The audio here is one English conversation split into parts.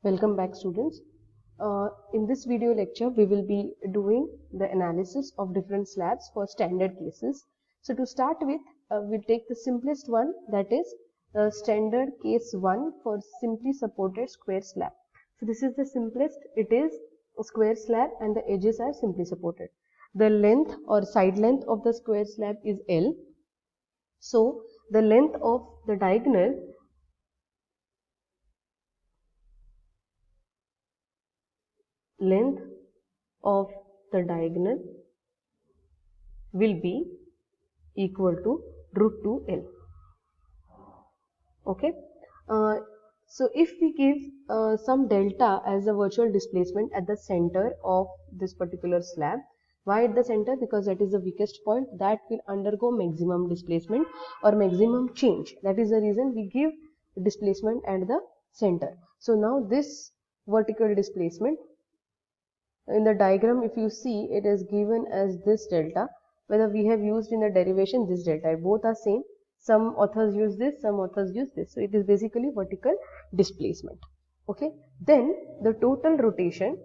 Welcome back, students. In this video lecture, we will be doing the analysis of different slabs for standard cases. So to start with, we'll take the simplest one, that is standard case 1 for simply supported square slab. So this is the simplest. It is a square slab and the edges are simply supported. The length or side length of the square slab is L. So the length of the diagonal will be equal to root 2 L. Okay. So if we give some delta as a virtual displacement at the center of this particular slab, why at the center? Because that is the weakest point that will undergo maximum displacement or maximum change. That is the reason we give displacement at the center. So now this vertical displacement, in the diagram if you see, it is given as this delta. Whether we have used in the derivation this delta, both are same. Some authors use this, some authors use this. So it is basically vertical displacement. Okay. Then the total rotation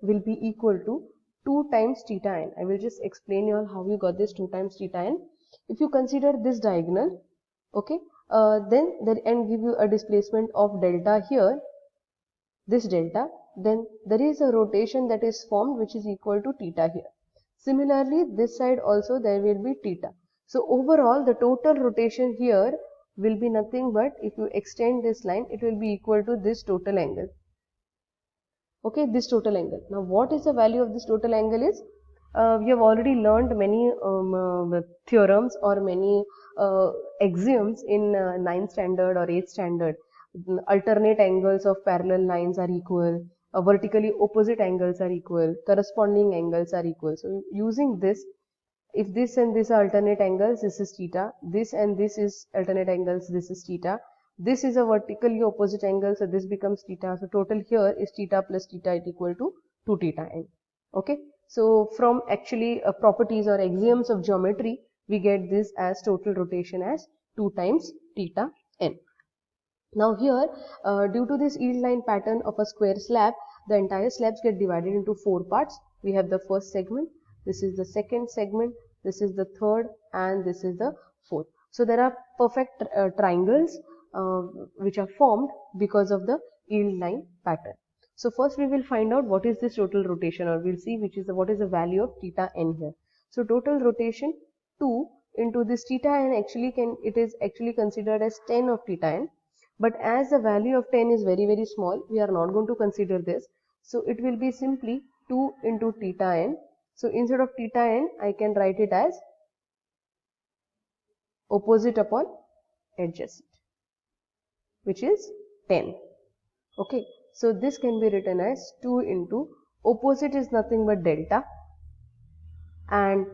will be equal to 2 times theta n. I will just explain you all how you got this 2 times theta n. If you consider this diagonal, okay, then and give you a displacement of delta here, this delta, then there is a rotation that is formed which is equal to theta here. Similarly, this side also there will be theta. So overall the total rotation here will be nothing but, if you extend this line, it will be equal to this total angle. Okay, this total angle. Now what is the value of this total angle is, we have already learned many theorems or many axioms in 9th standard or 8th standard. Alternate angles of parallel lines are equal, vertically opposite angles are equal, corresponding angles are equal. So using this, if this and this are alternate angles, this is theta, this and this is alternate angles, this is theta, this is a vertically opposite angle, so this becomes theta. So total here is theta plus theta is equal to 2 theta n. Okay. So from actually properties or axioms of geometry, we get this as total rotation as 2 times theta n. Now here, due to this yield line pattern of a square slab, the entire slabs get divided into 4 parts. We have the first segment, this is the second segment, this is the third, and this is the fourth. So there are perfect triangles which are formed because of the yield line pattern. So first we will find out what is this total rotation, or we'll see what is the value of theta n here. So total rotation 2 into this theta n it is actually considered as 10 of theta n. But as the value of 10 is very small, we are not going to consider this. So it will be simply 2 into theta n. So instead of theta n, I can write it as opposite upon adjacent, which is 10. Okay. So this can be written as 2 into opposite is nothing but delta, and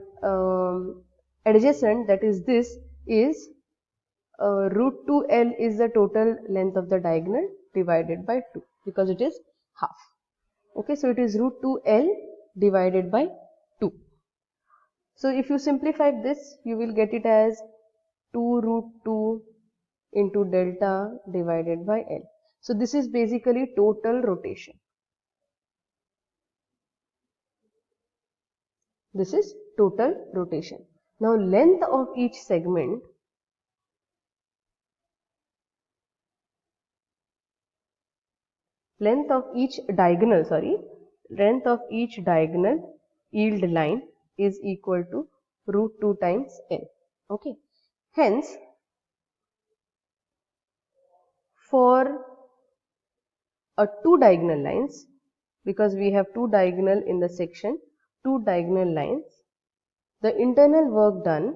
adjacent, that is this, is root 2L is the total length of the diagonal divided by 2, because it is half. Okay, so it is root 2L divided by 2. So if you simplify this, you will get it as 2 root 2 into delta divided by L. So this is basically total rotation. This is total rotation. Now length of each segment, length of each diagonal yield line is equal to root 2 times n. Okay. Hence, for two diagonal lines, because we have two diagonal in the section, two diagonal lines, the internal work done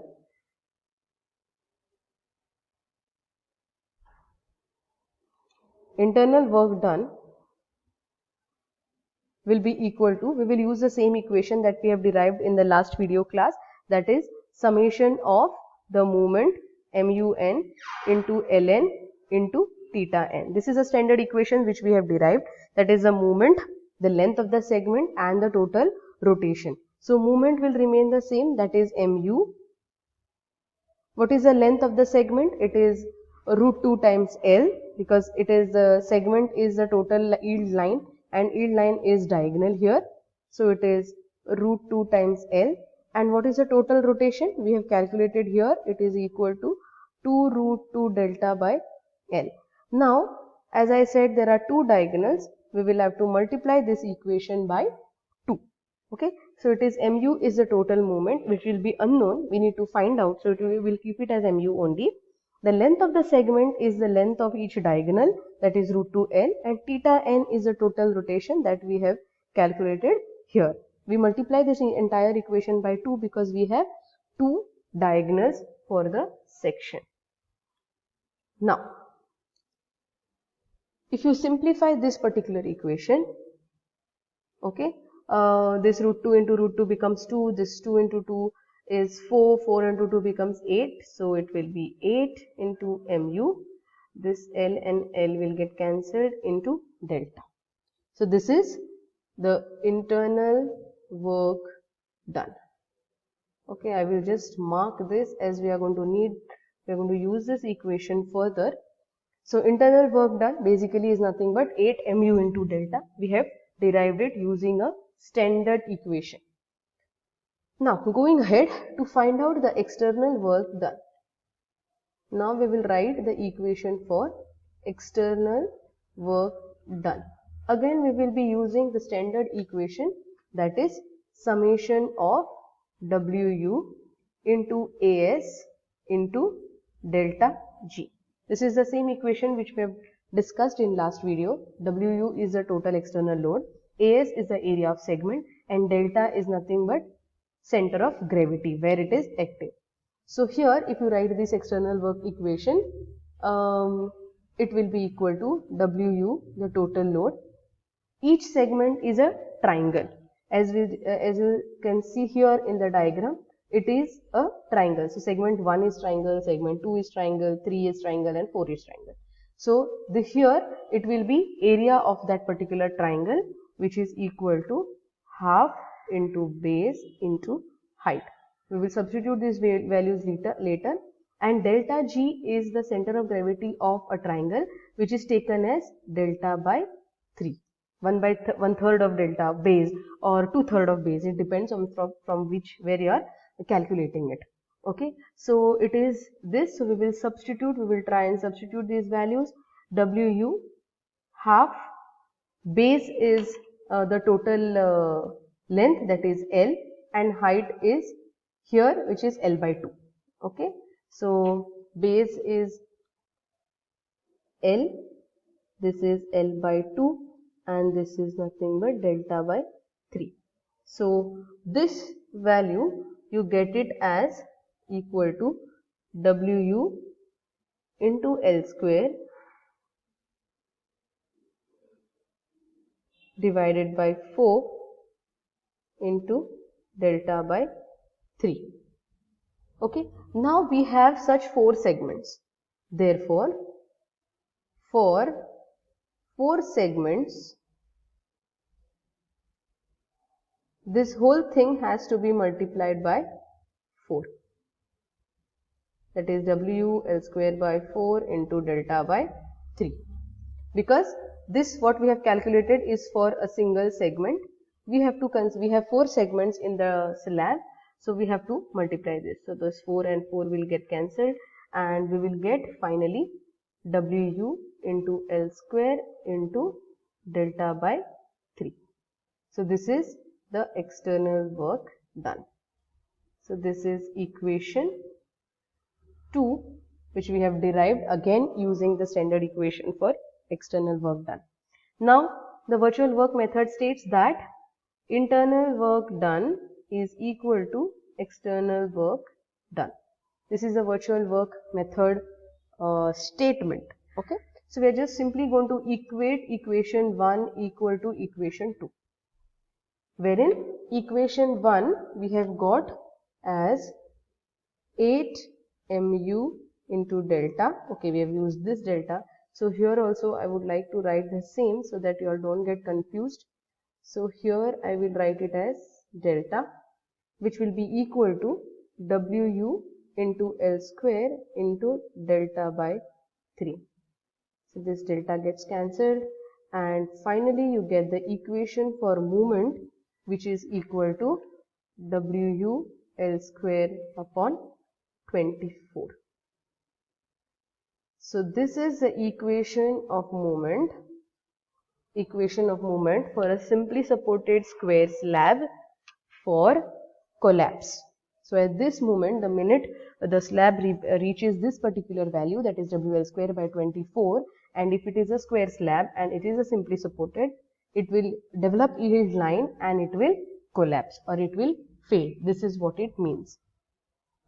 will be equal to, we will use the same equation that we have derived in the last video class, that is summation of the moment mun into ln into theta n. This is a standard equation which we have derived, that is the moment, the length of the segment, and the total rotation. So moment will remain the same, that is mu. What is the length of the segment? It is root 2 times L, because it is the segment is the total yield line and yield line is diagonal here. So it is root 2 times L. And what is the total rotation? We have calculated here, it is equal to 2 root 2 delta by L. Now, as I said, there are two diagonals. We will have to multiply this equation by 2. Okay. So it is mu is the total moment, which will be unknown. We need to find out. So we will keep it as mu only. The length of the segment is the length of each diagonal, that is root 2L, and theta n is the total rotation that we have calculated here. We multiply this entire equation by 2 because we have two diagonals for the section. Now, if you simplify this particular equation, okay, this root 2 into root 2 becomes 2, this 2 into 2 is 4, 4 into 2 becomes 8, so it will be 8 into mu, this L and L will get cancelled into delta. So this is the internal work done. Okay, I will just mark this as we are going to use this equation further. So internal work done basically is nothing but 8 mu into delta. We have derived it using a standard equation. Now going ahead to find out the external work done. Now we will write the equation for external work done. Again we will be using the standard equation, that is summation of Wu into As into delta G. This is the same equation which we have discussed in last video. Wu is the total external load, As is the area of segment, and delta is nothing but center of gravity where it is active. So here if you write this external work equation, it will be equal to Wu, the total load. Each segment is a triangle. As you can see here in the diagram, it is a triangle. So segment 1 is triangle, segment 2 is triangle, 3 is triangle, and 4 is triangle. So here it will be area of that particular triangle, which is equal to half into base into height. We will substitute these values later. And delta G is the center of gravity of a triangle, which is taken as delta by 3. 1/3 of delta base or 2/3 of base. It depends on from where you are calculating it. Okay. So it is this. So we will try and substitute these values. Wu half, base is the total length, that is L, and height is here, which is L by 2. Okay. So base is L, this is L by 2, and this is nothing but delta by 3. So this value you get it as equal to Wu into L square divided by 4 into delta by 3. Okay. Now we have such 4 segments. Therefore, for 4 segments, this whole thing has to be multiplied by 4. That is Wu L square by 4 into delta by 3. Because this what we have calculated is for a single segment. We have 4 segments in the slab. So we have to multiply this. So those 4 and 4 will get cancelled, and we will get finally Wu into L square into delta by 3. So this is the external work done. So this is equation 2, which we have derived again using the standard equation for external work done. Now the virtual work method states that internal work done is equal to external work done. This is the virtual work method statement. Okay. So we are just simply going to equate equation 1 equal to equation 2. Wherein equation 1 we have got as 8 mu into delta. Okay, we have used this delta. So here also I would like to write the same so that you all don't get confused. So here I will write it as delta, which will be equal to Wu into L square into delta by 3. So this delta gets cancelled, and finally you get the equation for moment, which is equal to WU L square upon 24. So this is the equation of moment for a simply supported square slab for collapse. So at this moment, the minute the slab reaches this particular value, that is WL square by 24, and if it is a square slab and it is a simply supported, it will develop yield line and it will collapse or it will fail. This is what it means.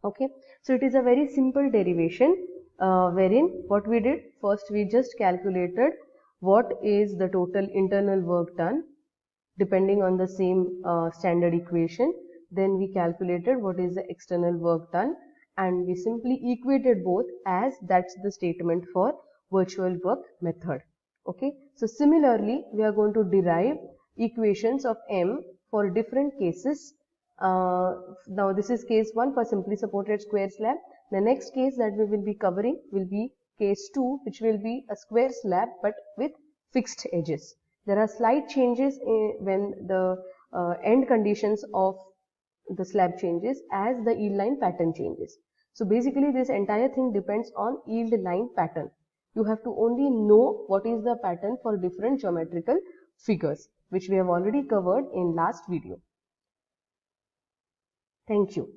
Okay, so it is a very simple derivation wherein what we did, first we just calculated what is the total internal work done depending on the same standard equation. Then we calculated what is the external work done, and we simply equated both, as that's the statement for virtual work method. Okay, so similarly we are going to derive equations of M for different cases. Now this is case 1 for simply supported square slab. The next case that we will be covering will be case 2, which will be a square slab but with fixed edges. There are slight changes when the end conditions of the slab changes as the yield line pattern changes. So basically this entire thing depends on yield line pattern. You have to only know what is the pattern for different geometrical figures, which we have already covered in last video. Thank you.